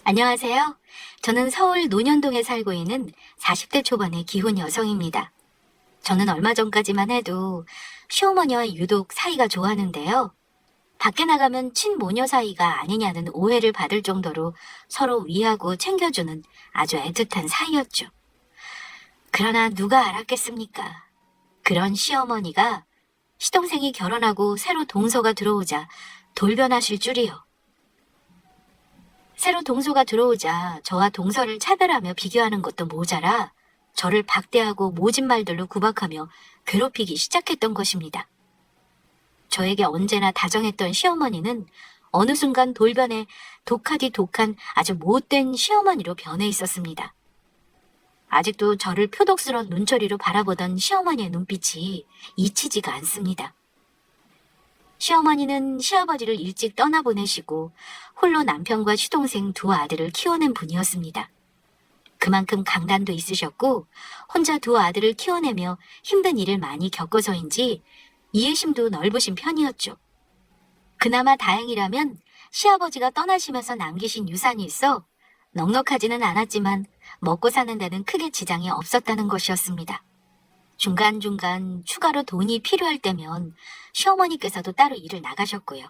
안녕하세요. 저는 서울 논현동에 살고 있는 40대 초반의 기혼 여성입니다. 저는 얼마 전까지만 해도 시어머니와 유독 사이가 좋았는데요. 밖에 나가면 친모녀 사이가 아니냐는 오해를 받을 정도로 서로 위하고 챙겨주는 아주 애틋한 사이였죠. 그러나 누가 알았겠습니까? 그런 시어머니가 시동생이 결혼하고 새로 동서가 들어오자 돌변하실 줄이요. 새로 동서가 들어오자 저와 동서를 차별하며 비교하는 것도 모자라 저를 박대하고 모진 말들로 구박하며 괴롭히기 시작했던 것입니다. 저에게 언제나 다정했던 시어머니는 어느 순간 돌변해 독하디 독한 아주 못된 시어머니로 변해 있었습니다. 아직도 저를 표독스러운 눈초리로 바라보던 시어머니의 눈빛이 잊히지가 않습니다. 시어머니는 시아버지를 일찍 떠나보내시고 홀로 남편과 시동생 두 아들을 키워낸 분이었습니다. 그만큼 강단도 있으셨고 혼자 두 아들을 키워내며 힘든 일을 많이 겪어서인지 이해심도 넓으신 편이었죠. 그나마 다행이라면 시아버지가 떠나시면서 남기신 유산이 있어 넉넉하지는 않았지만 먹고 사는 데는 크게 지장이 없었다는 것이었습니다. 중간중간 추가로 돈이 필요할 때면 시어머니께서도 따로 일을 나가셨고요.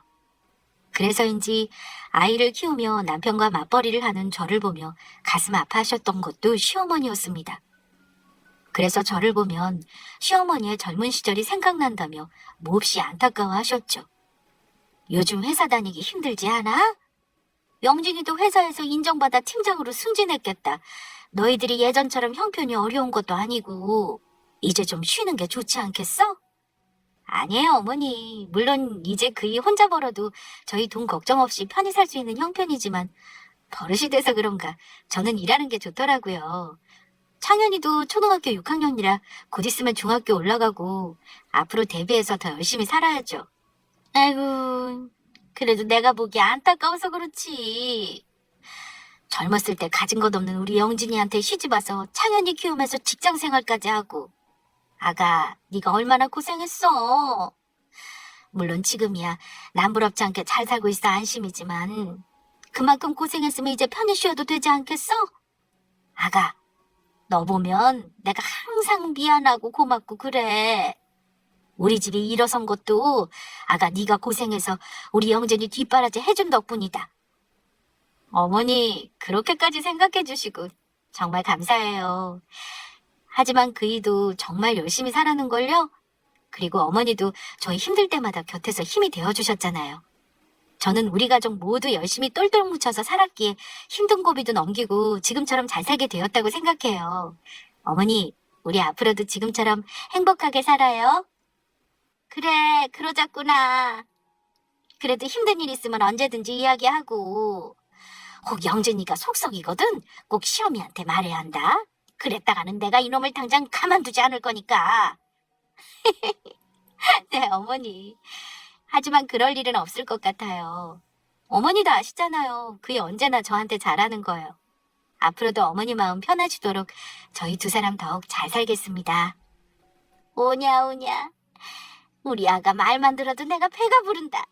그래서인지 아이를 키우며 남편과 맞벌이를 하는 저를 보며 가슴 아파하셨던 것도 시어머니였습니다. 그래서 저를 보면 시어머니의 젊은 시절이 생각난다며 몹시 안타까워하셨죠. 요즘 회사 다니기 힘들지 않아? 영진이도 회사에서 인정받아 팀장으로 승진했겠다. 너희들이 예전처럼 형편이 어려운 것도 아니고 이제 좀 쉬는 게 좋지 않겠어? 아니에요, 어머니. 물론 이제 그이 혼자 벌어도 저희 돈 걱정 없이 편히 살 수 있는 형편이지만 버릇이 돼서 그런가 저는 일하는 게 좋더라고요. 창현이도 초등학교 6학년이라 곧 있으면 중학교 올라가고 앞으로 대비해서 더 열심히 살아야죠. 아이고, 그래도 내가 보기 안타까워서 그렇지. 젊었을 때 가진 것 없는 우리 영진이한테 시집와서 창현이 키우면서 직장생활까지 하고 아가, 네가 얼마나 고생했어. 물론 지금이야 남부럽지 않게 잘 살고 있어 안심이지만 그만큼 고생했으면 이제 편히 쉬어도 되지 않겠어? 아가, 너 보면 내가 항상 미안하고 고맙고 그래. 우리 집이 일어선 것도 아가 네가 고생해서 우리 영진이 뒷바라지 해준 덕분이다. 어머니, 그렇게까지 생각해 주시고 정말 감사해요. 하지만 그이도 정말 열심히 살았는걸요? 그리고 어머니도 저희 힘들 때마다 곁에서 힘이 되어주셨잖아요. 저는 우리 가족 모두 열심히 똘똘 뭉쳐서 살았기에 힘든 고비도 넘기고 지금처럼 잘 살게 되었다고 생각해요. 어머니, 우리 앞으로도 지금처럼 행복하게 살아요. 그래, 그러자꾸나. 그래도 힘든 일 있으면 언제든지 이야기하고. 혹 영진이가 속썩이거든? 꼭 시어미한테 말해야 한다. 그랬다가는 내가 이놈을 당장 가만두지 않을 거니까. 네, 어머니. 하지만 그럴 일은 없을 것 같아요. 어머니도 아시잖아요. 그게 언제나 저한테 잘하는 거예요. 앞으로도 어머니 마음 편하시도록 저희 두 사람 더욱 잘 살겠습니다. 오냐, 오냐. 우리 아가 말만 들어도 내가 배가 부른다.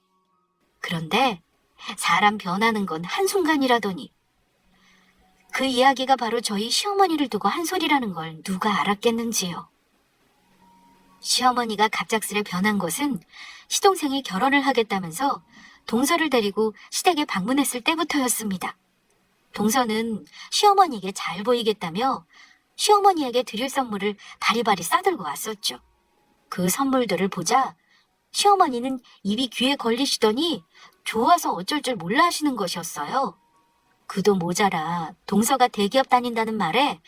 그런데 사람 변하는 건 한순간이라더니 그 이야기가 바로 저희 시어머니를 두고 한 소리라는 걸 누가 알았겠는지요. 시어머니가 갑작스레 변한 것은 시동생이 결혼을 하겠다면서 동서를 데리고 시댁에 방문했을 때부터였습니다. 동서는 시어머니에게 잘 보이겠다며 시어머니에게 드릴 선물을 바리바리 싸들고 왔었죠. 그 선물들을 보자 시어머니는 입이 귀에 걸리시더니 좋아서 어쩔 줄 몰라 하시는 것이었어요. 그도 모자라 동서가 대기업 다닌다는 말에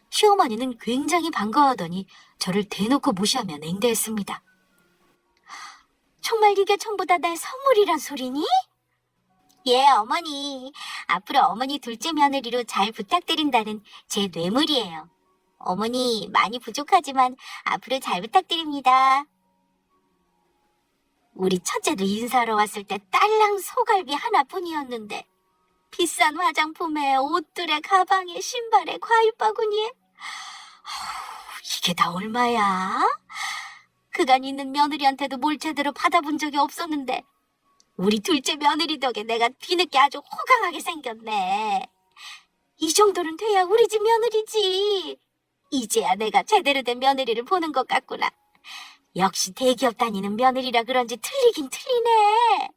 시어머니는 굉장히 반가워하더니 저를 대놓고 무시하며 냉대했습니다. 정말 이게 전부 다 내 선물이란 소리니? 예, 어머니. 앞으로 어머니 둘째 며느리로 잘 부탁드린다는 제 뇌물이에요. 어머니, 많이 부족하지만 앞으로 잘 부탁드립니다. 우리 첫째도 인사하러 왔을 때 딸랑 소갈비 하나뿐이었는데 비싼 화장품에 옷들에 가방에 신발에 과일바구니에 이게 다 얼마야? 그간 있는 며느리한테도 뭘 제대로 받아본 적이 없었는데 우리 둘째 며느리 덕에 내가 뒤늦게 아주 호강하게 생겼네. 이 정도는 돼야 우리 집 며느리지. 이제야 내가 제대로 된 며느리를 보는 것 같구나. 역시 대기업 다니는 며느리라 그런지 틀리긴 틀리네.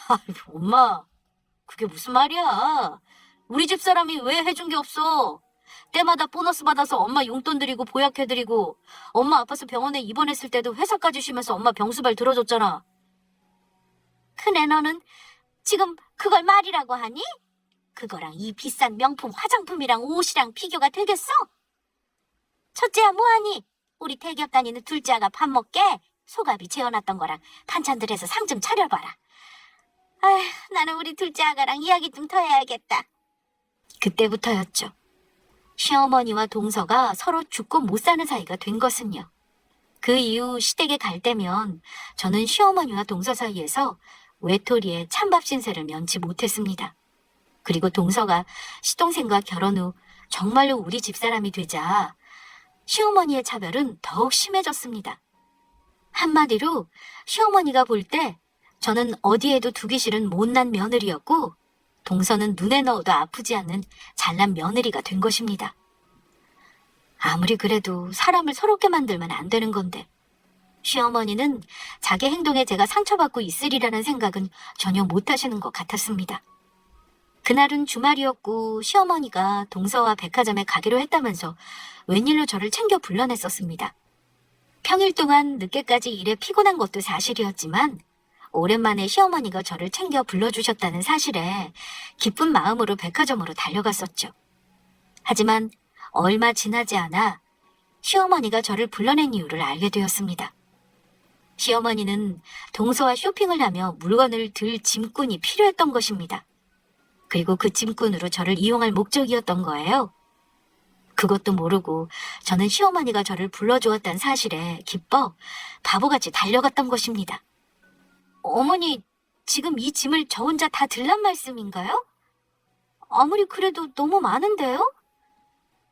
아이고, 엄마, 그게 무슨 말이야. 우리 집 사람이 왜 해준 게 없어. 때마다 보너스 받아서 엄마 용돈 드리고 보약해드리고, 엄마 아파서 병원에 입원했을 때도 회사까지 쉬면서 엄마 병수발 들어줬잖아. 그래, 너는 지금 그걸 말이라고 하니? 그거랑 이 비싼 명품 화장품이랑 옷이랑 비교가 되겠어? 첫째야 뭐하니? 우리 대기업 다니는 둘째아가 밥 먹게 소갑이 재워놨던 거랑 반찬들 해서 상 좀 차려봐라. 아휴, 나는 우리 둘째아가랑 이야기 좀 더 해야겠다. 그때부터였죠. 시어머니와 동서가 서로 죽고 못 사는 사이가 된 것은요. 그 이후 시댁에 갈 때면 저는 시어머니와 동서 사이에서 외톨이의 찬밥 신세를 면치 못했습니다. 그리고 동서가 시동생과 결혼 후 정말로 우리 집사람이 되자 시어머니의 차별은 더욱 심해졌습니다. 한마디로 시어머니가 볼 때 저는 어디에도 두기 싫은 못난 며느리였고 동서는 눈에 넣어도 아프지 않는 잘난 며느리가 된 것입니다. 아무리 그래도 사람을 서럽게 만들면 안 되는 건데 시어머니는 자기 행동에 제가 상처받고 있으리라는 생각은 전혀 못하시는 것 같았습니다. 그날은 주말이었고 시어머니가 동서와 백화점에 가기로 했다면서 웬일로 저를 챙겨 불러냈었습니다. 평일 동안 늦게까지 일에 피곤한 것도 사실이었지만 오랜만에 시어머니가 저를 챙겨 불러주셨다는 사실에 기쁜 마음으로 백화점으로 달려갔었죠. 하지만 얼마 지나지 않아 시어머니가 저를 불러낸 이유를 알게 되었습니다. 시어머니는 동서와 쇼핑을 하며 물건을 들 짐꾼이 필요했던 것입니다. 그리고 그 짐꾼으로 저를 이용할 목적이었던 거예요. 그것도 모르고 저는 시어머니가 저를 불러주었다는 사실에 기뻐 바보같이 달려갔던 것입니다. 어머니, 지금 이 짐을 저 혼자 다 들란 말씀인가요? 아무리 그래도 너무 많은데요?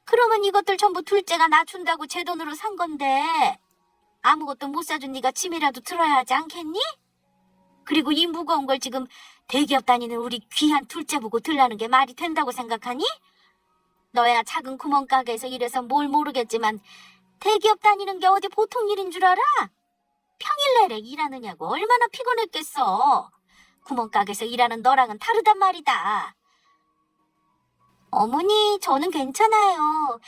그러면 이것들 전부 둘째가 나 준다고 제 돈으로 산 건데 아무것도 못 사준 네가 짐이라도 들어야 하지 않겠니? 그리고 이 무거운 걸 지금 대기업 다니는 우리 귀한 둘째 보고 들라는 게 말이 된다고 생각하니? 너야 작은 구멍가게에서 일해서 뭘 모르겠지만 대기업 다니는 게 어디 보통 일인 줄 알아? 평일 내내 일하느냐고 얼마나 피곤했겠어. 구멍가게에서 일하는 너랑은 다르단 말이다. 어머니, 저는 괜찮아요.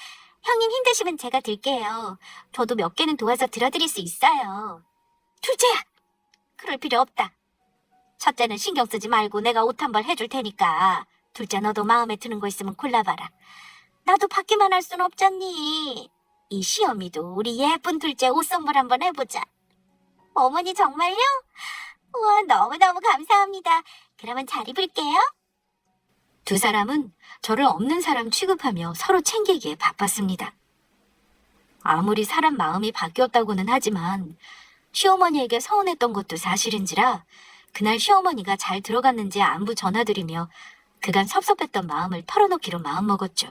형님 힘드시면 제가 들게요. 저도 몇 개는 도와서 들어드릴 수 있어요. 둘째야! 그럴 필요 없다. 첫째는 신경 쓰지 말고 내가 옷 한 벌 해줄 테니까 둘째 너도 마음에 드는 거 있으면 골라봐라. 나도 받기만 할 순 없잖니. 이 시어미도 우리 예쁜 둘째 옷 선물 한번 해보자. 어머니 정말요? 우와, 너무너무 감사합니다. 그러면 잘 입을게요. 두 사람은 저를 없는 사람 취급하며 서로 챙기기에 바빴습니다. 아무리 사람 마음이 바뀌었다고는 하지만 시어머니에게 서운했던 것도 사실인지라 그날 시어머니가 잘 들어갔는지 안부 전화드리며 그간 섭섭했던 마음을 털어놓기로 마음먹었죠.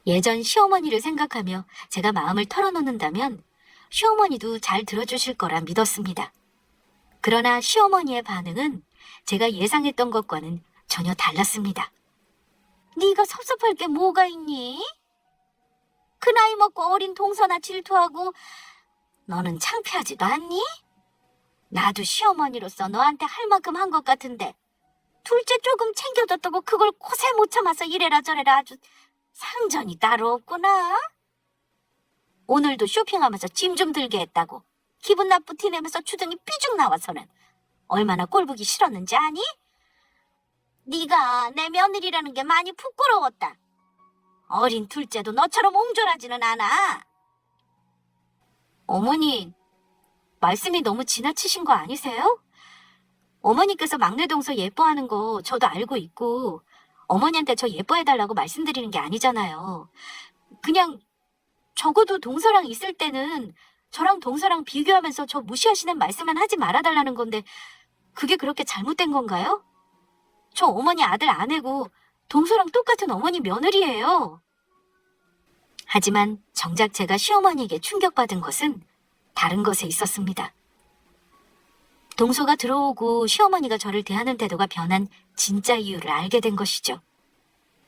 예전 시어머니를 생각하며 제가 마음을 털어놓는다면 시어머니도 잘 들어주실 거라 믿었습니다. 그러나 시어머니의 반응은 제가 예상했던 것과는 전혀 달랐습니다. 네가 섭섭할 게 뭐가 있니? 그 나이 먹고 어린 동서나 질투하고 너는 창피하지도 않니? 나도 시어머니로서 너한테 할 만큼 한 것 같은데 둘째 조금 챙겨줬다고 그걸 고세 못 참아서 이래라 저래라 아주 상전이 따로 없구나. 오늘도 쇼핑하면서 짐 좀 들게 했다고 기분 나쁘 티내면서 주둥이 삐죽 나와서는 얼마나 꼴보기 싫었는지 아니? 네가 내 며느리라는 게 많이 부끄러웠다. 어린 둘째도 너처럼 옹졸하지는 않아. 어머니, 말씀이 너무 지나치신 거 아니세요? 어머니께서 막내 동서 예뻐하는 거 저도 알고 있고 어머니한테 저 예뻐해달라고 말씀드리는 게 아니잖아요. 그냥 적어도 동서랑 있을 때는 저랑 동서랑 비교하면서 저 무시하시는 말씀만 하지 말아달라는 건데 그게 그렇게 잘못된 건가요? 저 어머니 아들 아내고 동서랑 똑같은 어머니 며느리예요. 하지만 정작 제가 시어머니에게 충격받은 것은 다른 것에 있었습니다. 동서가 들어오고 시어머니가 저를 대하는 태도가 변한 진짜 이유를 알게 된 것이죠.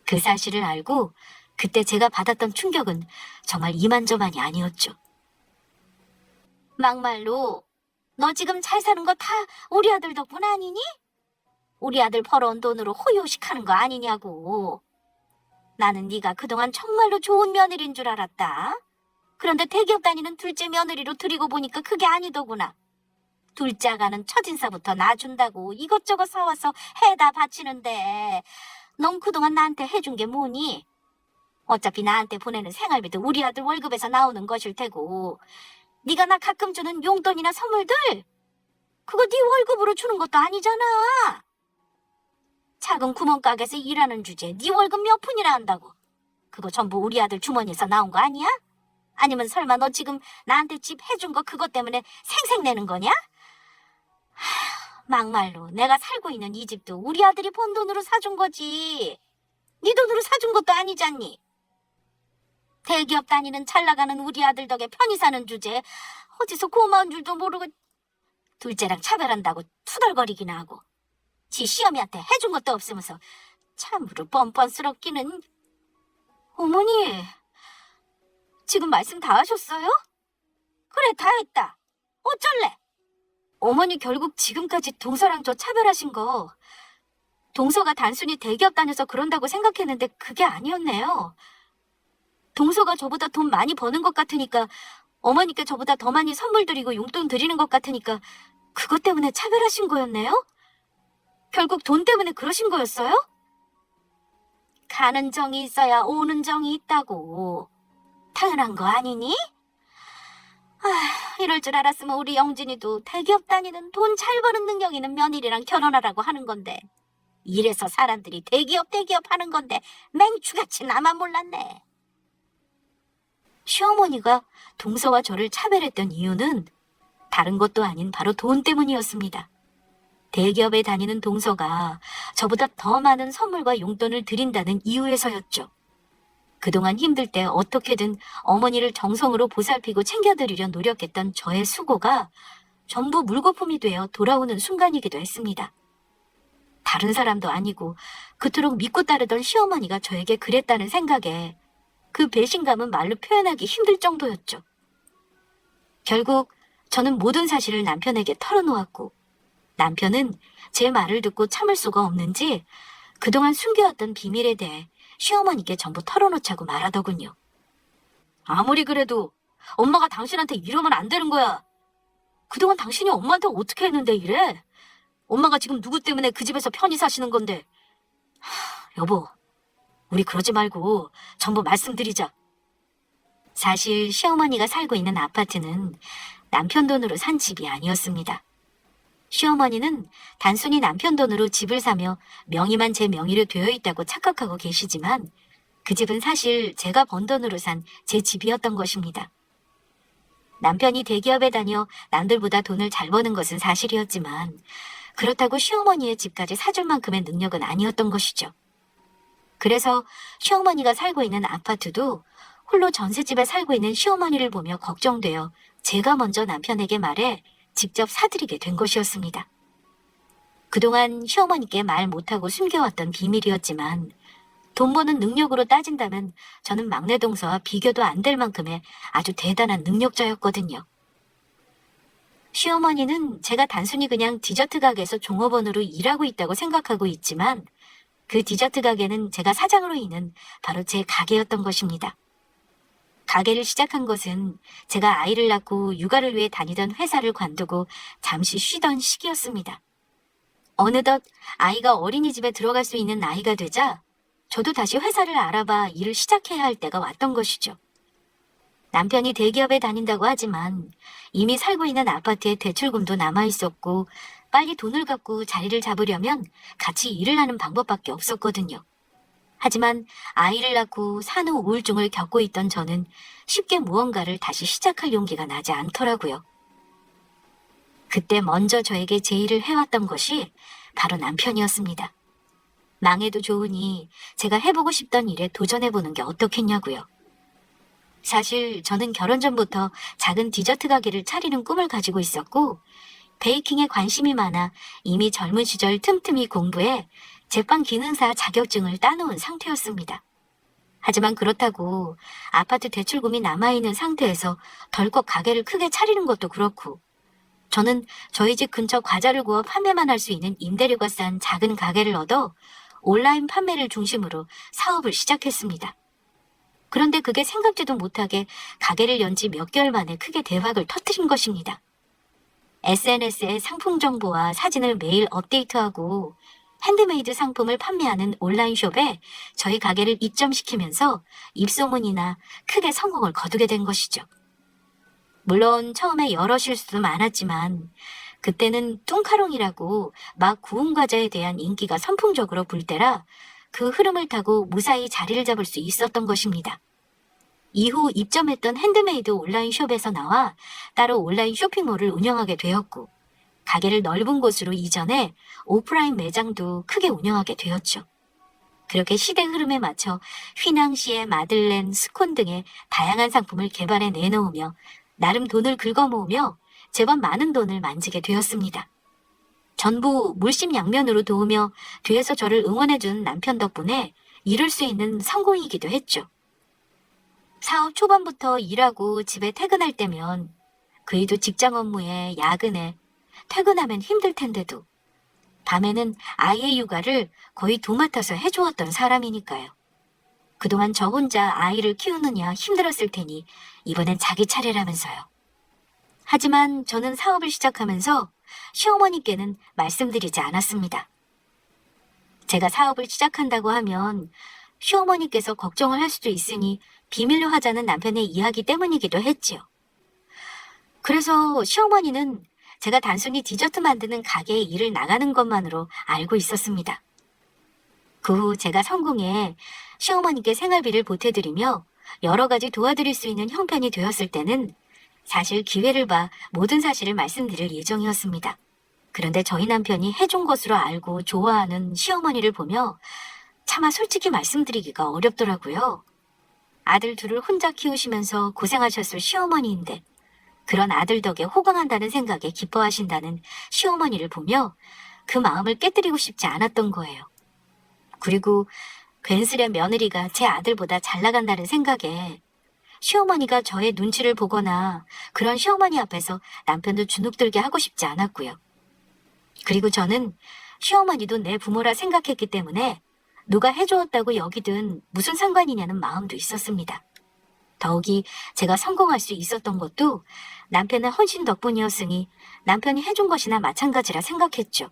그 사실을 알고 그때 제가 받았던 충격은 정말 이만저만이 아니었죠. 막말로 너 지금 잘 사는 거 다 우리 아들 덕분 아니니? 우리 아들 벌어온 돈으로 호요식하는 거 아니냐고. 나는 네가 그동안 정말로 좋은 며느리인 줄 알았다. 그런데 대기업 다니는 둘째 며느리로 들이고 보니까 그게 아니더구나. 둘째 아가는 첫인사부터 놔준다고 이것저것 사와서 해다 바치는데 넌 그동안 나한테 해준 게 뭐니? 어차피 나한테 보내는 생활비도 우리 아들 월급에서 나오는 것일 테고 네가 나 가끔 주는 용돈이나 선물들 그거 네 월급으로 주는 것도 아니잖아. 작은 구멍가게에서 일하는 주제에 네 월급 몇 푼이나 한다고. 그거 전부 우리 아들 주머니에서 나온 거 아니야? 아니면 설마 너 지금 나한테 집 해준 거 그것 때문에 생색내는 거냐? 막말로 내가 살고 있는 이 집도 우리 아들이 번 돈으로 사준 거지. 네 돈으로 사준 것도 아니잖니. 대기업 다니는 잘 나가는 우리 아들 덕에 편히 사는 주제에 어디서 고마운 줄도 모르고 둘째랑 차별한다고 투덜거리기나 하고 지 시어미한테 해준 것도 없으면서 참으로 뻔뻔스럽기는. 어머니, 지금 말씀 다 하셨어요? 그래, 다 했다. 어쩔래? 어머니 결국 지금까지 동서랑 저 차별하신 거 동서가 단순히 대기업 다녀서 그런다고 생각했는데 그게 아니었네요. 동서가 저보다 돈 많이 버는 것 같으니까 어머니께 저보다 더 많이 선물 드리고 용돈 드리는 것 같으니까 그것 때문에 차별하신 거였네요? 결국 돈 때문에 그러신 거였어요? 가는 정이 있어야 오는 정이 있다고. 당연한 거 아니니? 이럴 줄 알았으면 우리 영진이도 대기업 다니는 돈 잘 버는 능력 있는 며느리랑 결혼하라고 하는 건데 이래서 사람들이 대기업 하는 건데 맹추같이 나만 몰랐네. 시어머니가 동서와 저를 차별했던 이유는 다른 것도 아닌 바로 돈 때문이었습니다. 대기업에 다니는 동서가 저보다 더 많은 선물과 용돈을 드린다는 이유에서였죠. 그동안 힘들 때 어떻게든 어머니를 정성으로 보살피고 챙겨드리려 노력했던 저의 수고가 전부 물거품이 되어 돌아오는 순간이기도 했습니다. 다른 사람도 아니고 그토록 믿고 따르던 시어머니가 저에게 그랬다는 생각에 그 배신감은 말로 표현하기 힘들 정도였죠. 결국 저는 모든 사실을 남편에게 털어놓았고 남편은 제 말을 듣고 참을 수가 없는지 그동안 숨겨왔던 비밀에 대해 시어머니께 전부 털어놓자고 말하더군요. 아무리 그래도 엄마가 당신한테 이러면 안 되는 거야. 그동안 당신이 엄마한테 어떻게 했는데 이래? 엄마가 지금 누구 때문에 그 집에서 편히 사시는 건데. 여보, 우리 그러지 말고 전부 말씀드리자. 사실 시어머니가 살고 있는 아파트는 남편 돈으로 산 집이 아니었습니다. 시어머니는 단순히 남편 돈으로 집을 사며 명의만 제 명의로 되어 있다고 착각하고 계시지만 그 집은 사실 제가 번 돈으로 산 제 집이었던 것입니다. 남편이 대기업에 다녀 남들보다 돈을 잘 버는 것은 사실이었지만 그렇다고 시어머니의 집까지 사줄 만큼의 능력은 아니었던 것이죠. 그래서 시어머니가 살고 있는 아파트도 홀로 전셋집에 살고 있는 시어머니를 보며 걱정되어 제가 먼저 남편에게 말해 직접 사드리게 된 것이었습니다. 그동안 시어머니께 말 못하고 숨겨왔던 비밀이었지만 돈 버는 능력으로 따진다면 저는 막내 동서와 비교도 안 될 만큼의 아주 대단한 능력자였거든요. 시어머니는 제가 단순히 그냥 디저트 가게에서 종업원으로 일하고 있다고 생각하고 있지만 그 디저트 가게는 제가 사장으로 있는 바로 제 가게였던 것입니다. 가게를 시작한 것은 제가 아이를 낳고 육아를 위해 다니던 회사를 관두고 잠시 쉬던 시기였습니다. 어느덧 아이가 어린이집에 들어갈 수 있는 나이가 되자 저도 다시 회사를 알아봐 일을 시작해야 할 때가 왔던 것이죠. 남편이 대기업에 다닌다고 하지만 이미 살고 있는 아파트에 대출금도 남아있었고 빨리 돈을 갚고 자리를 잡으려면 같이 일을 하는 방법밖에 없었거든요. 하지만 아이를 낳고 산후 우울증을 겪고 있던 저는 쉽게 무언가를 다시 시작할 용기가 나지 않더라고요. 그때 먼저 저에게 제의를 해왔던 것이 바로 남편이었습니다. 망해도 좋으니 제가 해보고 싶던 일에 도전해보는 게 어떻겠냐고요. 사실 저는 결혼 전부터 작은 디저트 가게를 차리는 꿈을 가지고 있었고 베이킹에 관심이 많아 이미 젊은 시절 틈틈이 공부해 제빵 기능사 자격증을 따놓은 상태였습니다. 하지만 그렇다고 아파트 대출금이 남아있는 상태에서 덜컥 가게를 크게 차리는 것도 그렇고, 저는 저희 집 근처 과자를 구워 판매만 할 수 있는 임대료가 싼 작은 가게를 얻어 온라인 판매를 중심으로 사업을 시작했습니다. 그런데 그게 생각지도 못하게 가게를 연 지 몇 개월 만에 크게 대박을 터뜨린 것입니다. SNS에 상품 정보와 사진을 매일 업데이트하고 핸드메이드 상품을 판매하는 온라인숍에 저희 가게를 입점시키면서 입소문이나 크게 성공을 거두게 된 것이죠. 물론 처음에 여러 실수도 많았지만 그때는 뚱카롱이라고 막 구운 과자에 대한 인기가 선풍적으로 불 때라 그 흐름을 타고 무사히 자리를 잡을 수 있었던 것입니다. 이후 입점했던 핸드메이드 온라인숍에서 나와 따로 온라인 쇼핑몰을 운영하게 되었고, 가게를 넓은 곳으로 이전해 오프라인 매장도 크게 운영하게 되었죠. 그렇게 시대 흐름에 맞춰 휘낭시에 마들렌, 스콘 등의 다양한 상품을 개발해 내놓으며 나름 돈을 긁어모으며 제법 많은 돈을 만지게 되었습니다. 전부 물심양면으로 도우며 뒤에서 저를 응원해준 남편 덕분에 이룰 수 있는 성공이기도 했죠. 사업 초반부터 일하고 집에 퇴근할 때면 그이도 직장 업무에 야근에 퇴근하면 힘들 텐데도 밤에는 아이의 육아를 거의 도맡아서 해주었던 사람이니까요. 그동안 저 혼자 아이를 키우느냐 힘들었을 테니 이번엔 자기 차례라면서요. 하지만 저는 사업을 시작하면서 시어머니께는 말씀드리지 않았습니다. 제가 사업을 시작한다고 하면 시어머니께서 걱정을 할 수도 있으니 비밀로 하자는 남편의 이야기 때문이기도 했지요. 그래서 시어머니는 제가 단순히 디저트 만드는 가게에 일을 나가는 것만으로 알고 있었습니다. 그 후 제가 성공해 시어머니께 생활비를 보태드리며 여러 가지 도와드릴 수 있는 형편이 되었을 때는 사실 기회를 봐 모든 사실을 말씀드릴 예정이었습니다. 그런데 저희 남편이 해준 것으로 알고 좋아하는 시어머니를 보며 차마 솔직히 말씀드리기가 어렵더라고요. 아들 둘을 혼자 키우시면서 고생하셨을 시어머니인데 그런 아들 덕에 호강한다는 생각에 기뻐하신다는 시어머니를 보며 그 마음을 깨뜨리고 싶지 않았던 거예요. 그리고 괜스레 며느리가 제 아들보다 잘 나간다는 생각에 시어머니가 저의 눈치를 보거나 그런 시어머니 앞에서 남편도 주눅들게 하고 싶지 않았고요. 그리고 저는 시어머니도 내 부모라 생각했기 때문에 누가 해주었다고 여기든 무슨 상관이냐는 마음도 있었습니다. 더욱이 제가 성공할 수 있었던 것도 남편의 헌신 덕분이었으니 남편이 해준 것이나 마찬가지라 생각했죠.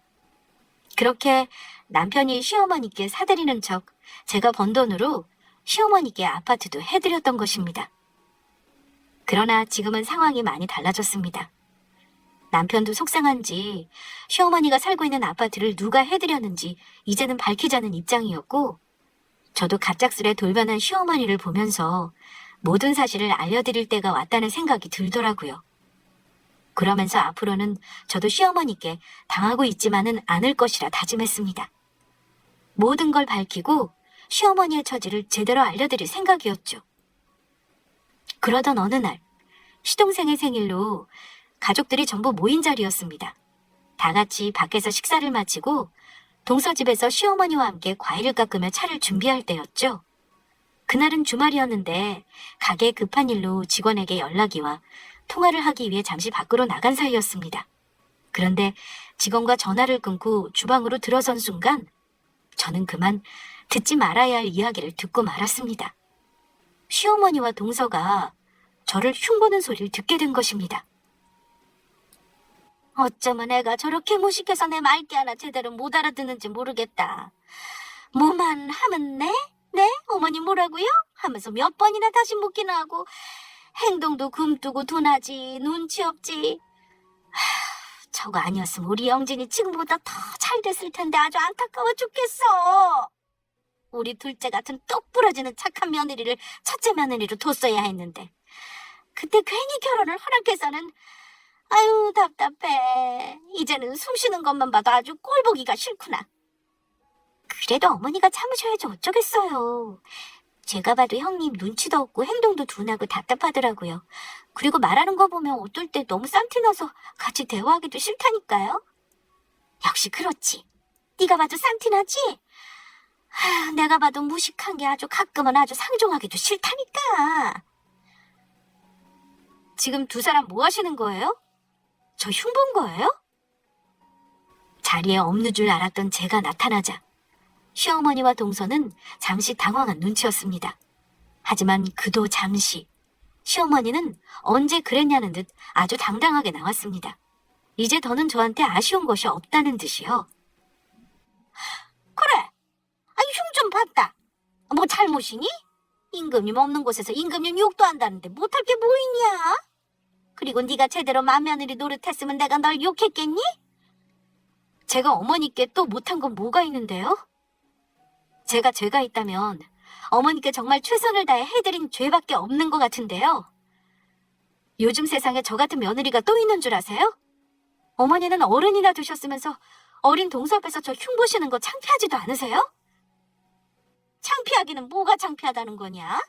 그렇게 남편이 시어머니께 사드리는 척 제가 번 돈으로 시어머니께 아파트도 해드렸던 것입니다. 그러나 지금은 상황이 많이 달라졌습니다. 남편도 속상한지 시어머니가 살고 있는 아파트를 누가 해드렸는지 이제는 밝히자는 입장이었고, 저도 갑작스레 돌변한 시어머니를 보면서 모든 사실을 알려드릴 때가 왔다는 생각이 들더라고요. 그러면서 앞으로는 저도 시어머니께 당하고 있지만은 않을 것이라 다짐했습니다. 모든 걸 밝히고 시어머니의 처지를 제대로 알려드릴 생각이었죠. 그러던 어느 날 시동생의 생일로 가족들이 전부 모인 자리였습니다. 다 같이 밖에서 식사를 마치고 동서집에서 시어머니와 함께 과일을 깎으며 차를 준비할 때였죠. 그날은 주말이었는데 가게에 급한 일로 직원에게 연락이 와 통화를 하기 위해 잠시 밖으로 나간 사이였습니다. 그런데 직원과 전화를 끊고 주방으로 들어선 순간 저는 그만 듣지 말아야 할 이야기를 듣고 말았습니다. 시어머니와 동서가 저를 흉보는 소리를 듣게 된 것입니다. 어쩌면 애가 저렇게 무식해서 내 말귀 하나 제대로 못 알아듣는지 모르겠다. 뭐만 하면 네? 어머니 뭐라고요? 하면서 몇 번이나 다시 묻기는 하고 행동도 굼뜨고 둔하지 눈치 없지. 저거 아니었으면 우리 영진이 지금보다 더 잘 됐을 텐데 아주 안타까워 죽겠어. 우리 둘째 같은 똑 부러지는 착한 며느리를 첫째 며느리로 뒀어야 했는데 그때 괜히 결혼을 허락해서는 아유 답답해. 이제는 숨 쉬는 것만 봐도 아주 꼴보기가 싫구나. 그래도 어머니가 참으셔야지 어쩌겠어요. 제가 봐도 형님 눈치도 없고 행동도 둔하고 답답하더라고요. 그리고 말하는 거 보면 어떨 때 너무 싼티나서 같이 대화하기도 싫다니까요. 역시 그렇지. 네가 봐도 싼티나지? 내가 봐도 무식한 게 아주 가끔은 아주 상종하기도 싫다니까. 지금 두 사람 뭐 하시는 거예요? 저 흉본 거예요? 자리에 없는 줄 알았던 제가 나타나자 시어머니와 동서는 잠시 당황한 눈치였습니다. 하지만 그도 잠시. 시어머니는 언제 그랬냐는 듯 아주 당당하게 나왔습니다. 이제 더는 저한테 아쉬운 것이 없다는 듯이요. 그래, 흉 좀 봤다. 뭐 잘못이니? 임금님 없는 곳에서 임금님 욕도 한다는데 못할 게 뭐 있냐? 그리고 네가 제대로 맏며느리 노릇했으면 내가 널 욕했겠니? 제가 어머니께 또 못한 건 뭐가 있는데요? 제가 죄가 있다면 어머니께 정말 최선을 다해 해드린 죄밖에 없는 것 같은데요. 요즘 세상에 저 같은 며느리가 또 있는 줄 아세요? 어머니는 어른이나 되셨으면서 어린 동서 앞에서 저 흉보시는 거 창피하지도 않으세요? 창피하기는 뭐가 창피하다는 거냐?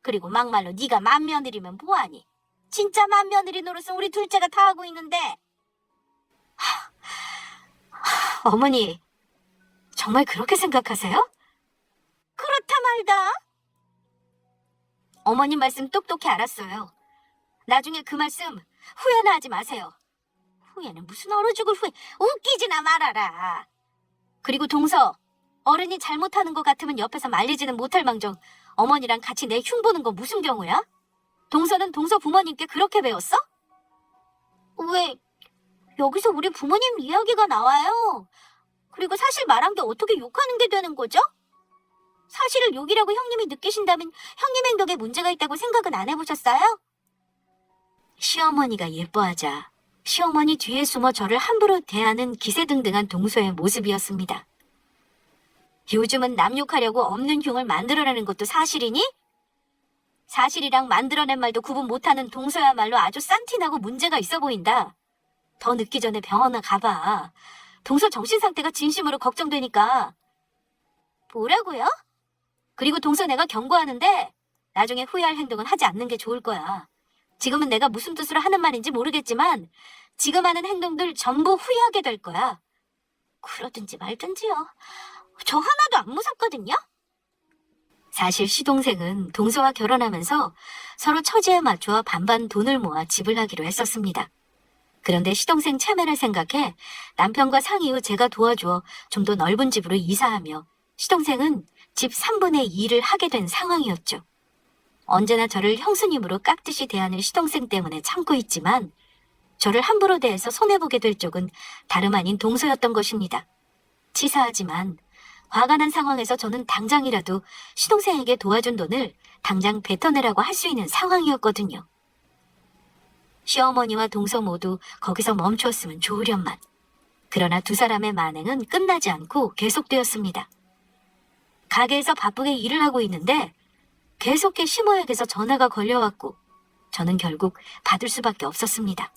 그리고 막말로 네가 맏며느리면 뭐하니? 진짜 맏며느리 노릇은 우리 둘째가 다 하고 있는데. 어머니, 정말 그렇게 생각하세요? 그렇다 말다. 어머님 말씀 똑똑히 알았어요. 나중에 그 말씀 후회나 하지 마세요. 후회는 무슨 얼어 죽을 후회. 웃기지나 말아라. 그리고 동서, 어른이 잘못하는 것 같으면 옆에서 말리지는 못할 망정 어머니랑 같이 내 흉보는 거 무슨 경우야? 동서는 동서 부모님께 그렇게 배웠어? 왜 여기서 우리 부모님 이야기가 나와요? 그리고 사실 말한 게 어떻게 욕하는 게 되는 거죠? 사실을 욕이라고 형님이 느끼신다면 형님 행동에 문제가 있다고 생각은 안 해보셨어요? 시어머니가 예뻐하자 시어머니 뒤에 숨어 저를 함부로 대하는 기세등등한 동서의 모습이었습니다. 요즘은 남 욕하려고 없는 흉을 만들어내는 것도 사실이니? 사실이랑 만들어낸 말도 구분 못하는 동서야말로 아주 싼티나고 문제가 있어 보인다. 더 늦기 전에 병원에 가봐. 동서 정신 상태가 진심으로 걱정되니까. 뭐라고요? 그리고 동서 내가 경고하는데 나중에 후회할 행동은 하지 않는 게 좋을 거야. 지금은 내가 무슨 뜻으로 하는 말인지 모르겠지만 지금 하는 행동들 전부 후회하게 될 거야. 그러든지 말든지요. 저 하나도 안 무섭거든요. 사실 시동생은 동서와 결혼하면서 서로 처지에 맞추어 반반 돈을 모아 집을 하기로 했었습니다. 그런데 시동생 참여를 생각해 남편과 상의 후 제가 도와주어 좀 더 넓은 집으로 이사하며 시동생은 집 3분의 2를 하게 된 상황이었죠. 언제나 저를 형수님으로 깍듯이 대하는 시동생 때문에 참고 있지만 저를 함부로 대해서 손해보게 될 쪽은 다름 아닌 동서였던 것입니다. 치사하지만 화가 난 상황에서 저는 당장이라도 시동생에게 도와준 돈을 당장 뱉어내라고 할 수 있는 상황이었거든요. 시어머니와 동서 모두 거기서 멈추었으면 좋으련만. 그러나 두 사람의 만행은 끝나지 않고 계속되었습니다. 가게에서 바쁘게 일을 하고 있는데 계속해 시모에게서 전화가 걸려왔고 저는 결국 받을 수밖에 없었습니다.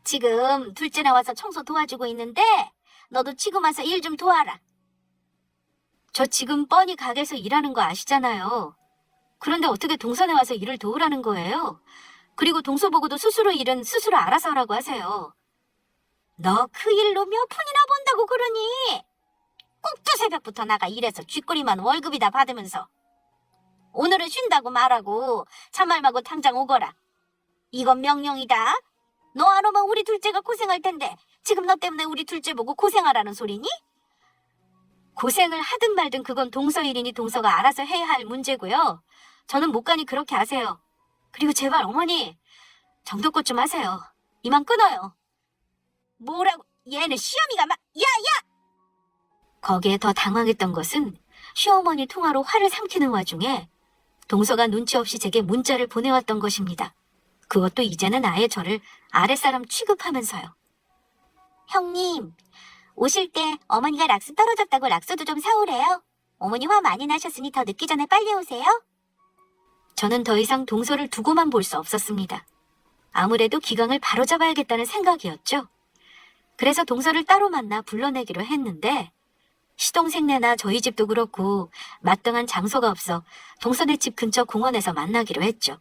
지금 둘째 나와서 청소 도와주고 있는데 너도 지금 와서 일 좀 도와라. 저 지금 뻔히 가게에서 일하는 거 아시잖아요. 그런데 어떻게 동선에 와서 일을 도우라는 거예요? 그리고 동서 보고도 스스로 일은 스스로 알아서 하라고 하세요. 너 그 일로 몇 푼이나 번다고 그러니? 꼭두 새벽부터 나가 일해서 쥐꼬리만 월급이 다 받으면서 오늘은 쉰다고 말하고 참말 말고 당장 오거라. 이건 명령이다. 너 안 오면 우리 둘째가 고생할 텐데 지금 너 때문에 우리 둘째 보고 고생하라는 소리니? 고생을 하든 말든 그건 동서 일이니 동서가 알아서 해야 할 문제고요. 저는 못 가니 그렇게 하세요. 그리고 제발 어머니 정도껏 좀 하세요. 이만 끊어요. 뭐라고? 얘는 시어미가 막 야야! 거기에 더 당황했던 것은 시어머니 통화로 화를 삼키는 와중에 동서가 눈치 없이 제게 문자를 보내왔던 것입니다. 그것도 이제는 아예 저를 아랫사람 취급하면서요. 형님, 오실 때 어머니가 락스 떨어졌다고 락스도 좀 사오래요. 어머니 화 많이 나셨으니 더 늦기 전에 빨리 오세요. 저는 더 이상 동서를 두고만 볼 수 없었습니다. 아무래도 기강을 바로잡아야겠다는 생각이었죠. 그래서 동서를 따로 만나 불러내기로 했는데 시동생네나 저희 집도 그렇고 마땅한 장소가 없어 동서네 집 근처 공원에서 만나기로 했죠.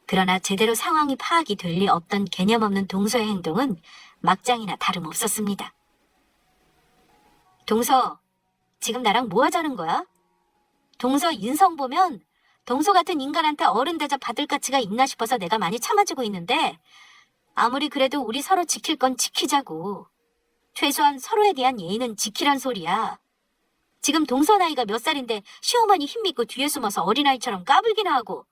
그러나 제대로 상황이 파악이 될 리 없던 개념 없는 동서의 행동은 막장이나 다름없었습니다. 동서, 지금 나랑 뭐 하자는 거야? 동서 인성 보면 동서 같은 인간한테 어른 대접 받을 가치가 있나 싶어서 내가 많이 참아주고 있는데 아무리 그래도 우리 서로 지킬 건 지키자고. 최소한 서로에 대한 예의는 지키란 소리야. 지금 동서 나이가 몇 살인데 시어머니 힘 믿고 뒤에 숨어서 어린아이처럼 까불기나 하고.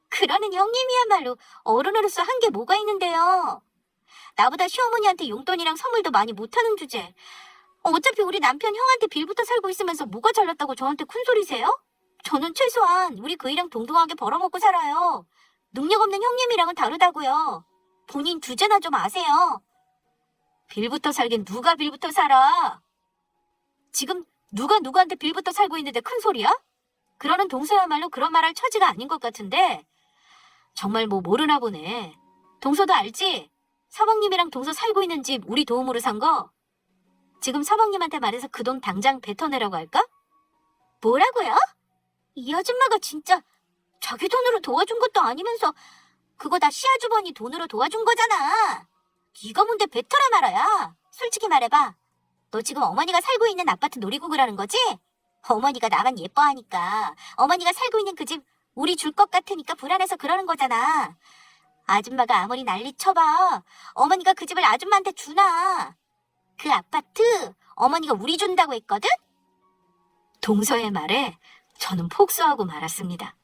그러는 형님이야말로 어른으로서 한 게 뭐가 있는데요. 나보다 시어머니한테 용돈이랑 선물도 많이 못하는 주제. 어차피 우리 남편 형한테 빌부터 살고 있으면서 뭐가 잘났다고 저한테 큰소리세요? 저는 최소한 우리 그이랑 동등하게 벌어먹고 살아요. 능력 없는 형님이랑은 다르다고요. 본인 주제나 좀 아세요. 빌부터 살긴 누가 빌부터 살아? 지금 누가 누구한테 빌부터 살고 있는데 큰소리야? 그러는 동서야말로 그런 말할 처지가 아닌 것 같은데 정말 뭐 모르나 보네. 동서도 알지? 서방님이랑 동서 살고 있는 집 우리 도움으로 산 거. 지금 서방님한테 말해서 그 돈 당장 뱉어내라고 할까? 뭐라고요? 이 아줌마가 진짜 자기 돈으로 도와준 것도 아니면서 그거 다 시아주버니 돈으로 도와준 거잖아. 네가 뭔데 뱉어라 말아야. 솔직히 말해봐. 너 지금 어머니가 살고 있는 아파트 노리고 그러는 거지? 어머니가 나만 예뻐하니까 어머니가 살고 있는 그 집 우리 줄 것 같으니까 불안해서 그러는 거잖아. 아줌마가 아무리 난리 쳐봐. 어머니가 그 집을 아줌마한테 주나. 그 아파트 어머니가 우리 준다고 했거든? 동서의 말에 저는 폭소하고 말았습니다.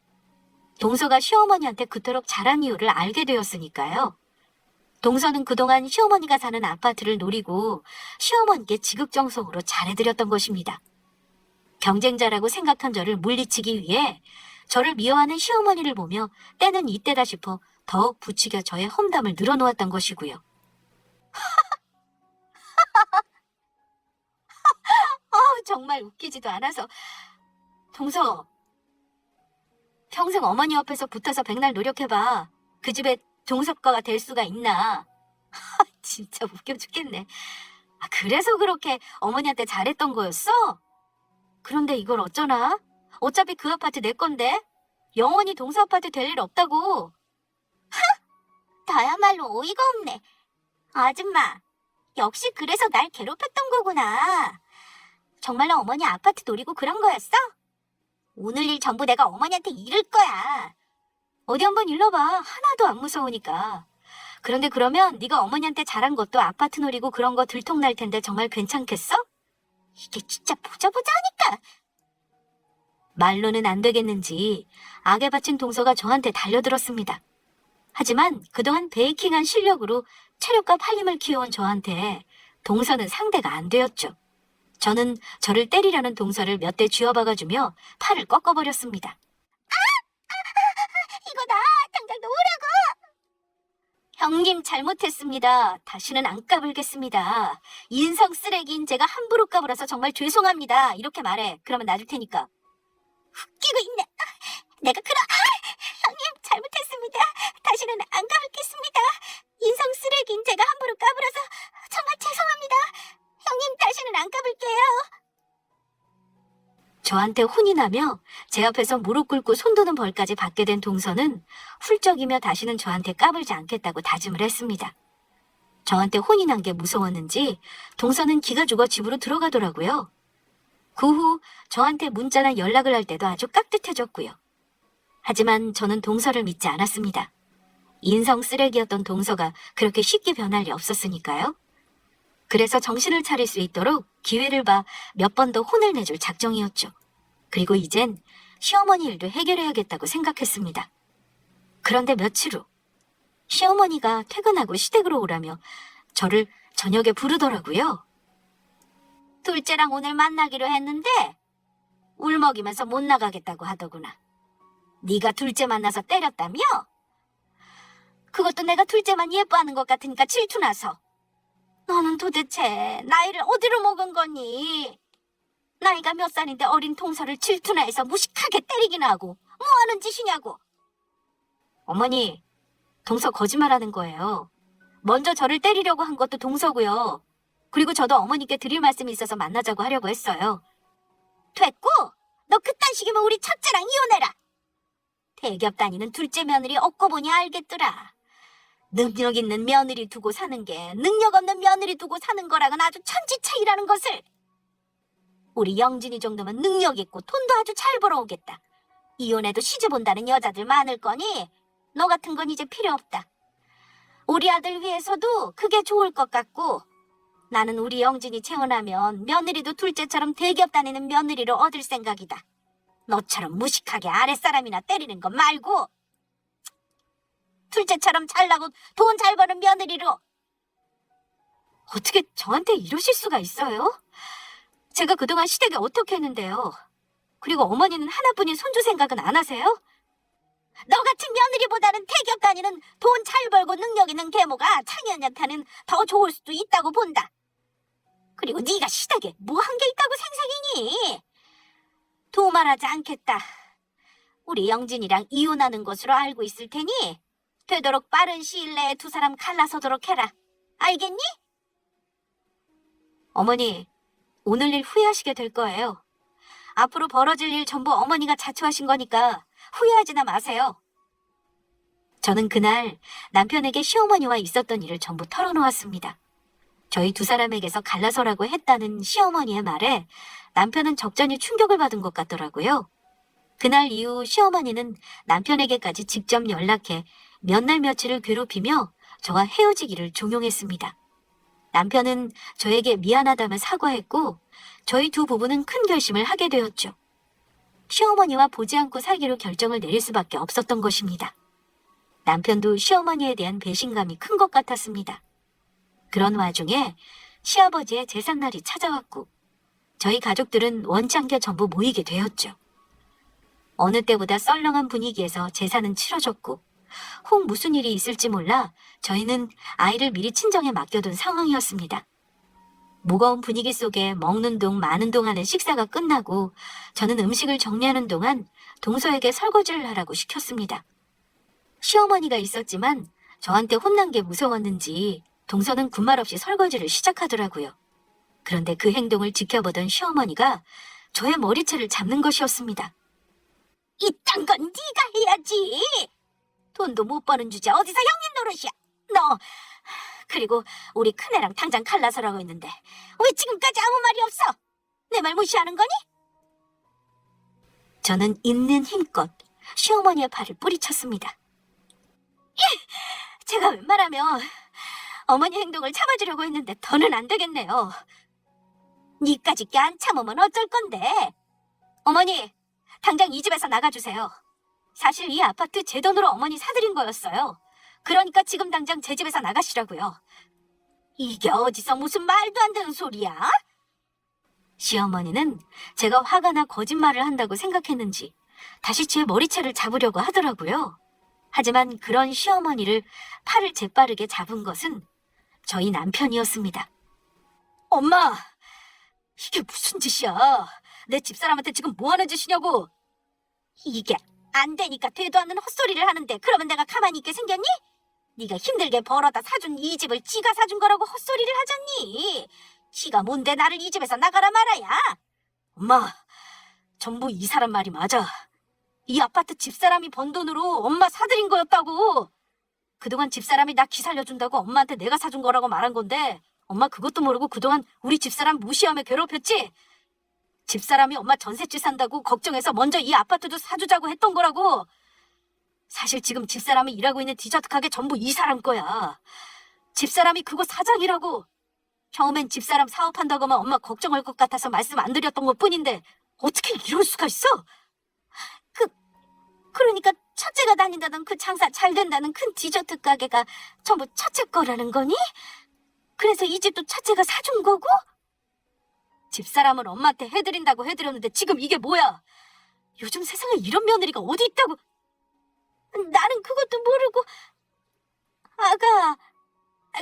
동서가 시어머니한테 그토록 잘한 이유를 알게 되었으니까요. 동서는 그동안 시어머니가 사는 아파트를 노리고 시어머니께 지극정성으로 잘해드렸던 것입니다. 경쟁자라고 생각한 저를 물리치기 위해 저를 미워하는 시어머니를 보며 때는 이때다 싶어 더욱 부추겨 저의 험담을 늘어놓았던 것이고요. 정말 웃기지도 않아서. 동서, 평생 어머니 옆에서 붙어서 백날 노력해봐. 그 집에 동서과가 될 수가 있나. 진짜 웃겨 죽겠네. 그래서 그렇게 어머니한테 잘했던 거였어? 그런데 이걸 어쩌나? 어차피 그 아파트 내 건데. 영원히 동서 아파트 될 일 없다고. 다야말로 어이가 없네. 아줌마, 역시 그래서 날 괴롭혔던 거구나. 정말로 어머니 아파트 노리고 그런 거였어? 오늘 일 전부 내가 어머니한테 이를 거야. 어디 한번 일러봐. 하나도 안 무서우니까. 그런데 그러면 네가 어머니한테 잘한 것도 아파트 노리고 그런 거 들통날 텐데 정말 괜찮겠어? 이게 진짜 보자 하니까. 말로는 안 되겠는지 악에 바친 동서가 저한테 달려들었습니다. 하지만 그동안 베이킹한 실력으로 체력과 팔림을 키워온 저한테 동서는 상대가 안 되었죠. 저는 저를 때리려는 동서를 몇 대 쥐어박아주며 팔을 꺾어버렸습니다. 이거 나 당장 놓으라고! 형님 잘못했습니다. 다시는 안 까불겠습니다. 인성 쓰레기인 제가 함부로 까불어서 정말 죄송합니다. 이렇게 말해. 그러면 놔줄 테니까. 웃기고 있네. 내가 형님 잘못했습니다. 다시는 안 까불겠습니다. 인성 쓰레기인 제가 함부로 까불어서 정말 죄송합니다. 형님 다시는 안 까불게요. 저한테 혼이 나며 제 앞에서 무릎 꿇고 손드는 벌까지 받게 된 동서는 훌쩍이며 다시는 저한테 까불지 않겠다고 다짐을 했습니다. 저한테 혼이 난 게 무서웠는지 동서는 기가 죽어 집으로 들어가더라고요. 그 후 저한테 문자나 연락을 할 때도 아주 깍듯해졌고요. 하지만 저는 동서를 믿지 않았습니다. 인성 쓰레기였던 동서가 그렇게 쉽게 변할 리 없었으니까요. 그래서 정신을 차릴 수 있도록 기회를 봐 몇 번 더 혼을 내줄 작정이었죠. 그리고 이젠 시어머니 일도 해결해야겠다고 생각했습니다. 그런데 며칠 후 시어머니가 퇴근하고 시댁으로 오라며 저를 저녁에 부르더라고요. 둘째랑 오늘 만나기로 했는데 울먹이면서 못 나가겠다고 하더구나. 네가 둘째 만나서 때렸다며? 그것도 내가 둘째만 예뻐하는 것 같으니까 질투나서. 너는 도대체 나이를 어디로 먹은 거니? 나이가 몇 살인데 어린 동서를 질투나 해서 무식하게 때리기나 하고 뭐하는 짓이냐고. 어머니, 동서 거짓말하는 거예요. 먼저 저를 때리려고 한 것도 동서고요. 그리고 저도 어머니께 드릴 말씀이 있어서 만나자고 하려고 했어요. 됐고, 너 그딴 식이면 우리 첫째랑 이혼해라. 대기업 다니는 둘째 며느리 얻고 보니 알겠더라. 능력 있는 며느리 두고 사는 게 능력 없는 며느리 두고 사는 거랑은 아주 천지 차이라는 것을. 우리 영진이 정도면 능력 있고 돈도 아주 잘 벌어오겠다. 이혼해도 시집 온다는 여자들 많을 거니 너 같은 건 이제 필요 없다. 우리 아들 위해서도 그게 좋을 것 같고 나는 우리 영진이 채원하면 며느리도 둘째처럼 대기업 다니는 며느리로 얻을 생각이다. 너처럼 무식하게 아랫사람이나 때리는 거 말고 둘째처럼 잘나고 돈 잘 버는 며느리로. 어떻게 저한테 이러실 수가 있어요? 제가 그동안 시댁에 어떻게 했는데요? 그리고 어머니는 하나뿐인 손주 생각은 안 하세요? 너 같은 며느리보다는 대기업 다니는 돈 잘 벌고 능력 있는 계모가 창현이한테는 더 좋을 수도 있다고 본다. 그리고 네가 시댁에 뭐 한 게 있다고 생색이니? 도말하지 않겠다. 우리 영진이랑 이혼하는 것으로 알고 있을 테니 되도록 빠른 시일 내에 두 사람 갈라서도록 해라. 알겠니? 어머니, 오늘 일 후회하시게 될 거예요. 앞으로 벌어질 일 전부 어머니가 자초하신 거니까 후회하지나 마세요. 저는 그날 남편에게 시어머니와 있었던 일을 전부 털어놓았습니다. 저희 두 사람에게서 갈라서라고 했다는 시어머니의 말에 남편은 적잖이 충격을 받은 것 같더라고요. 그날 이후 시어머니는 남편에게까지 직접 연락해 몇 날 며칠을 괴롭히며 저와 헤어지기를 종용했습니다. 남편은 저에게 미안하다며 사과했고 저희 두 부부는 큰 결심을 하게 되었죠. 시어머니와 보지 않고 살기로 결정을 내릴 수밖에 없었던 것입니다. 남편도 시어머니에 대한 배신감이 큰 것 같았습니다. 그런 와중에 시아버지의 제삿날이 찾아왔고 저희 가족들은 원치 않게 전부 모이게 되었죠. 어느 때보다 썰렁한 분위기에서 제사는 치러졌고 혹 무슨 일이 있을지 몰라 저희는 아이를 미리 친정에 맡겨둔 상황이었습니다. 무거운 분위기 속에 먹는 동 마는 동 하는 식사가 끝나고 저는 음식을 정리하는 동안 동서에게 설거지를 하라고 시켰습니다. 시어머니가 있었지만 저한테 혼난 게 무서웠는지 동서는 군말 없이 설거지를 시작하더라고요. 그런데 그 행동을 지켜보던 시어머니가 저의 머리채를 잡는 것이었습니다. 이딴 건 네가 해야지. 돈도 못 버는 주제 어디서 형님 노릇이야. 너 그리고 우리 큰애랑 당장 갈라서라고 했는데 왜 지금까지 아무 말이 없어? 내 말 무시하는 거니? 저는 있는 힘껏 시어머니의 발을 뿌리쳤습니다. 제가 웬만하면 어머니 행동을 참아주려고 했는데 더는 안 되겠네요. 니까지 게 안 참으면 어쩔 건데. 어머니, 당장 이 집에서 나가주세요. 사실 이 아파트 제 돈으로 어머니 사드린 거였어요. 그러니까 지금 당장 제 집에서 나가시라고요. 이게 어디서 무슨 말도 안 되는 소리야? 시어머니는 제가 화가 나 거짓말을 한다고 생각했는지 다시 제 머리채를 잡으려고 하더라고요. 하지만 그런 시어머니를 팔을 재빠르게 잡은 것은 저희 남편이었습니다. 엄마, 이게 무슨 짓이야? 내 집사람한테 지금 뭐 하는 짓이냐고? 이게 안 되니까 되도 않는 헛소리를 하는데 그러면 내가 가만히 있게 생겼니? 네가 힘들게 벌어다 사준 이 집을 지가 사준 거라고 헛소리를 하잖니? 지가 뭔데 나를 이 집에서 나가라 말아야? 엄마, 전부 이 사람 말이 맞아. 이 아파트 집사람이 번 돈으로 엄마 사드린 거였다고. 그동안 집사람이 나 기살려준다고 엄마한테 내가 사준 거라고 말한 건데 엄마 그것도 모르고 그동안 우리 집사람 무시하며 괴롭혔지? 집사람이 엄마 전셋집 산다고 걱정해서 먼저 이 아파트도 사주자고 했던 거라고. 사실 지금 집사람이 일하고 있는 디저트 가게 전부 이 사람 거야. 집사람이 그거 사장이라고. 처음엔 집사람 사업한다고 하면 엄마 걱정할 것 같아서 말씀 안 드렸던 것 뿐인데 어떻게 이럴 수가 있어? 그러니까 첫째가 다닌다던 그 장사 잘 된다는 큰 디저트 가게가 전부 첫째 거라는 거니? 그래서 이 집도 첫째가 사준 거고? 집사람은 엄마한테 해드린다고 해드렸는데 지금 이게 뭐야? 요즘 세상에 이런 며느리가 어디 있다고? 나는 그것도 모르고. 아가,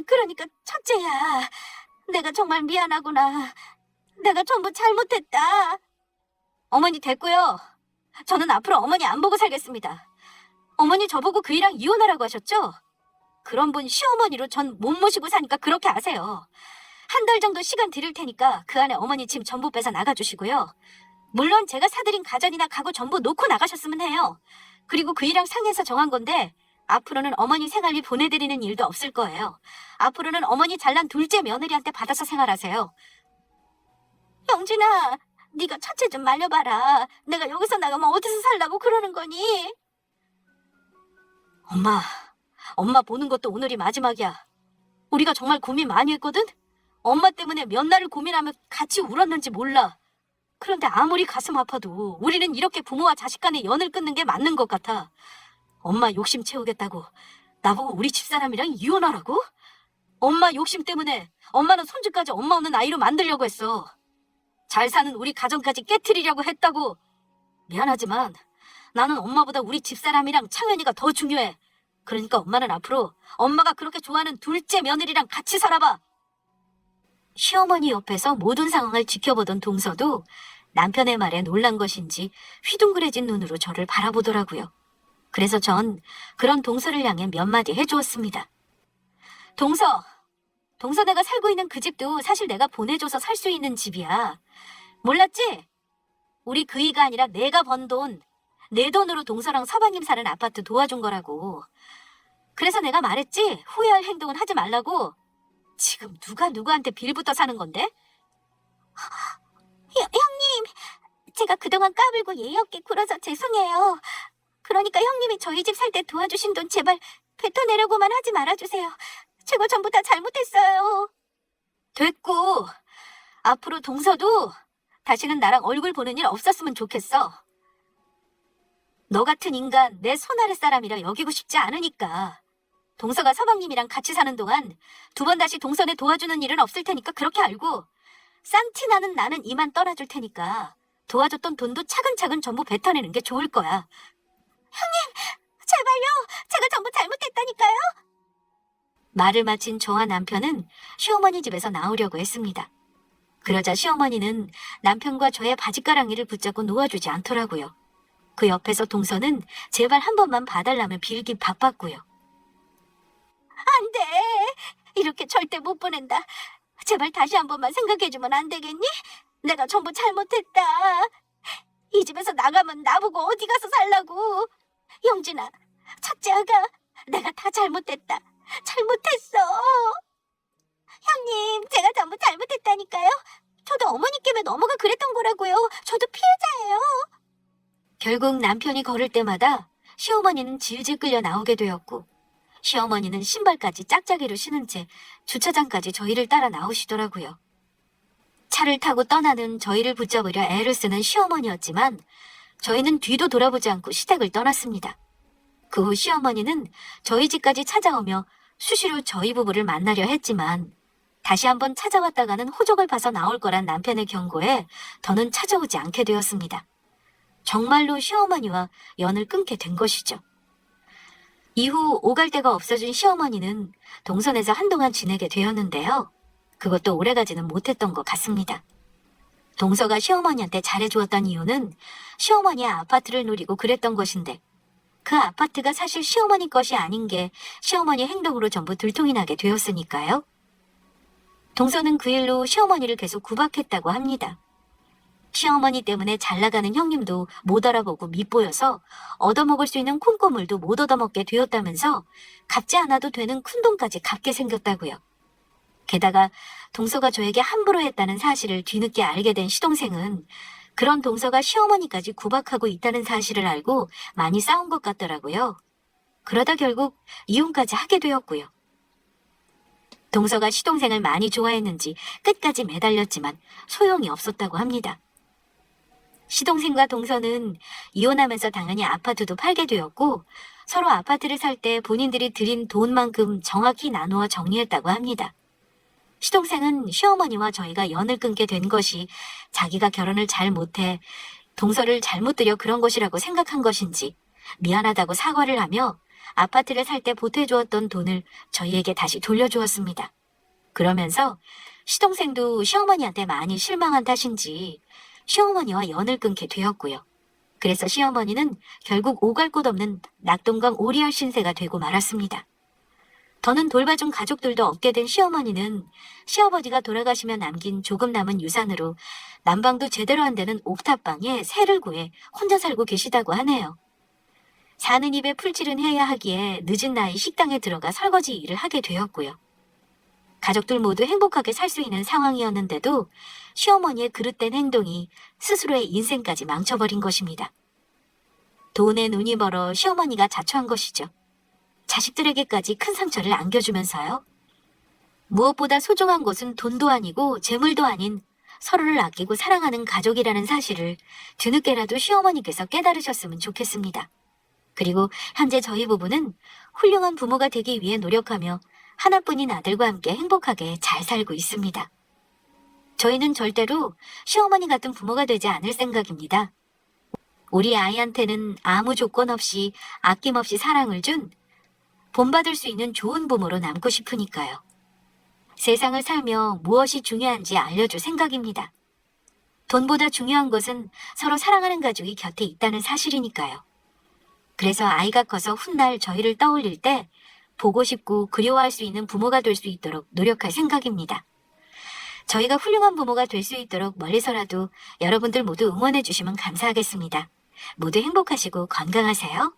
그러니까 첫째야. 내가 정말 미안하구나. 내가 전부 잘못했다. 어머니 됐고요. 저는 앞으로 어머니 안 보고 살겠습니다. 어머니 저보고 그 이랑 이혼하라고 하셨죠? 그런 분 시어머니로 전 못 모시고 사니까 그렇게 아세요. 한 달 정도 시간 드릴 테니까 그 안에 어머니 짐 전부 빼서 나가주시고요. 물론 제가 사드린 가전이나 가구 전부 놓고 나가셨으면 해요. 그리고 그 이랑 상해서 정한 건데 앞으로는 어머니 생활비 보내드리는 일도 없을 거예요. 앞으로는 어머니 잘난 둘째 며느리한테 받아서 생활하세요. 영진아, 네가 첫째 좀 말려봐라. 내가 여기서 나가면 어디서 살라고 그러는 거니? 엄마 보는 것도 오늘이 마지막이야. 우리가 정말 고민 많이 했거든? 엄마 때문에 몇 날을 고민하며 같이 울었는지 몰라. 그런데 아무리 가슴 아파도 우리는 이렇게 부모와 자식 간의 연을 끊는 게 맞는 것 같아. 엄마 욕심 채우겠다고 나보고 우리 집사람이랑 이혼하라고? 엄마 욕심 때문에 엄마는 손주까지 엄마 없는 아이로 만들려고 했어. 잘 사는 우리 가정까지 깨트리려고 했다고. 미안하지만 나는 엄마보다 우리 집사람이랑 창현이가 더 중요해. 그러니까 엄마는 앞으로 엄마가 그렇게 좋아하는 둘째 며느리랑 같이 살아봐. 시어머니 옆에서 모든 상황을 지켜보던 동서도 남편의 말에 놀란 것인지 휘둥그레진 눈으로 저를 바라보더라고요. 그래서 전 그런 동서를 향해 몇 마디 해주었습니다. 동서 내가 살고 있는 그 집도 사실 내가 보내줘서 살 수 있는 집이야. 몰랐지? 우리 그이가 아니라 내가 번 돈, 내 돈으로 동서랑 서방님 사는 아파트 도와준 거라고. 그래서 내가 말했지, 후회할 행동은 하지 말라고. 지금 누가 누구한테 빌부터 사는 건데? 형님, 제가 그동안 까불고 예의 없게 굴어서 죄송해요. 그러니까 형님이 저희 집 살 때 도와주신 돈 제발 뱉어내려고만 하지 말아주세요. 제가 전부 다 잘못했어요. 됐고, 앞으로 동서도 다시는 나랑 얼굴 보는 일 없었으면 좋겠어. 너 같은 인간 내 손 아래 사람이라 여기고 싶지 않으니까. 동서가 서방님이랑 같이 사는 동안 두 번 다시 동선에 도와주는 일은 없을 테니까 그렇게 알고, 싼티 나는 나는 이만 떠나줄 테니까 도와줬던 돈도 차근차근 전부 뱉어내는 게 좋을 거야. 형님, 제발요. 제가 전부 잘못했다니까요. 말을 마친 저와 남편은 시어머니 집에서 나오려고 했습니다. 그러자 시어머니는 남편과 저의 바짓가랑이를 붙잡고 놓아주지 않더라고요. 그 옆에서 동서는 제발 한 번만 봐달라며 빌기 바빴고요. 안 돼. 이렇게 절대 못 보낸다. 제발 다시 한 번만 생각해주면 안 되겠니? 내가 전부 잘못했다. 이 집에서 나가면 나보고 어디 가서 살라고. 영진아, 첫째 아가, 내가 다 잘못했다. 잘못했어. 형님, 제가 전부 잘못했다니까요. 저도 어머니께 넘어가 그랬던 거라고요. 저도 피해자예요. 결국 남편이 걸을 때마다 시어머니는 질질 끌려 나오게 되었고, 시어머니는 신발까지 짝짝이로 신은 채 주차장까지 저희를 따라 나오시더라고요. 차를 타고 떠나는 저희를 붙잡으려 애를 쓰는 시어머니였지만 저희는 뒤도 돌아보지 않고 시댁을 떠났습니다. 그 후 시어머니는 저희 집까지 찾아오며 수시로 저희 부부를 만나려 했지만 다시 한번 찾아왔다가는 호적을 봐서 나올 거란 남편의 경고에 더는 찾아오지 않게 되었습니다. 정말로 시어머니와 연을 끊게 된 것이죠. 이후 오갈 데가 없어진 시어머니는 동선에서 한동안 지내게 되었는데요. 그것도 오래가지는 못했던 것 같습니다. 동서가 시어머니한테 잘해주었던 이유는 시어머니의 아파트를 노리고 그랬던 것인데, 그 아파트가 사실 시어머니 것이 아닌 게 시어머니 행동으로 전부 들통이 나게 되었으니까요. 동서는 그 일로 시어머니를 계속 구박했다고 합니다. 시어머니 때문에 잘나가는 형님도 못 알아보고 밉보여서 얻어먹을 수 있는 콩고물도 못 얻어먹게 되었다면서 갚지 않아도 되는 큰돈까지 갚게 생겼다고요. 게다가 동서가 저에게 함부로 했다는 사실을 뒤늦게 알게 된 시동생은 그런 동서가 시어머니까지 구박하고 있다는 사실을 알고 많이 싸운 것 같더라고요. 그러다 결국 이혼까지 하게 되었고요. 동서가 시동생을 많이 좋아했는지 끝까지 매달렸지만 소용이 없었다고 합니다. 시동생과 동서는 이혼하면서 당연히 아파트도 팔게 되었고 서로 아파트를 살 때 본인들이 들인 돈만큼 정확히 나누어 정리했다고 합니다. 시동생은 시어머니와 저희가 연을 끊게 된 것이 자기가 결혼을 잘 못해 동서를 잘못 들여 그런 것이라고 생각한 것인지 미안하다고 사과를 하며 아파트를 살 때 보태주었던 돈을 저희에게 다시 돌려주었습니다. 그러면서 시동생도 시어머니한테 많이 실망한 탓인지 시어머니와 연을 끊게 되었고요. 그래서 시어머니는 결국 오갈 곳 없는 낙동강 오리알 신세가 되고 말았습니다. 더는 돌봐준 가족들도 없게 된 시어머니는 시아버지가 돌아가시며 남긴 조금 남은 유산으로 난방도 제대로 안 되는 옥탑방에 새를 구해 혼자 살고 계시다고 하네요. 사는 입에 풀칠은 해야 하기에 늦은 나이 식당에 들어가 설거지 일을 하게 되었고요. 가족들 모두 행복하게 살 수 있는 상황이었는데도 시어머니의 그릇된 행동이 스스로의 인생까지 망쳐버린 것입니다. 돈에 눈이 멀어 시어머니가 자초한 것이죠. 자식들에게까지 큰 상처를 안겨주면서요. 무엇보다 소중한 것은 돈도 아니고 재물도 아닌 서로를 아끼고 사랑하는 가족이라는 사실을 뒤늦게라도 시어머니께서 깨달으셨으면 좋겠습니다. 그리고 현재 저희 부부는 훌륭한 부모가 되기 위해 노력하며 하나뿐인 아들과 함께 행복하게 잘 살고 있습니다. 저희는 절대로 시어머니 같은 부모가 되지 않을 생각입니다. 우리 아이한테는 아무 조건 없이 아낌없이 사랑을 준 본받을 수 있는 좋은 부모로 남고 싶으니까요. 세상을 살며 무엇이 중요한지 알려줄 생각입니다. 돈보다 중요한 것은 서로 사랑하는 가족이 곁에 있다는 사실이니까요. 그래서 아이가 커서 훗날 저희를 떠올릴 때 보고 싶고 그리워할 수 있는 부모가 될 수 있도록 노력할 생각입니다. 저희가 훌륭한 부모가 될 수 있도록 멀리서라도 여러분들 모두 응원해 주시면 감사하겠습니다. 모두 행복하시고 건강하세요.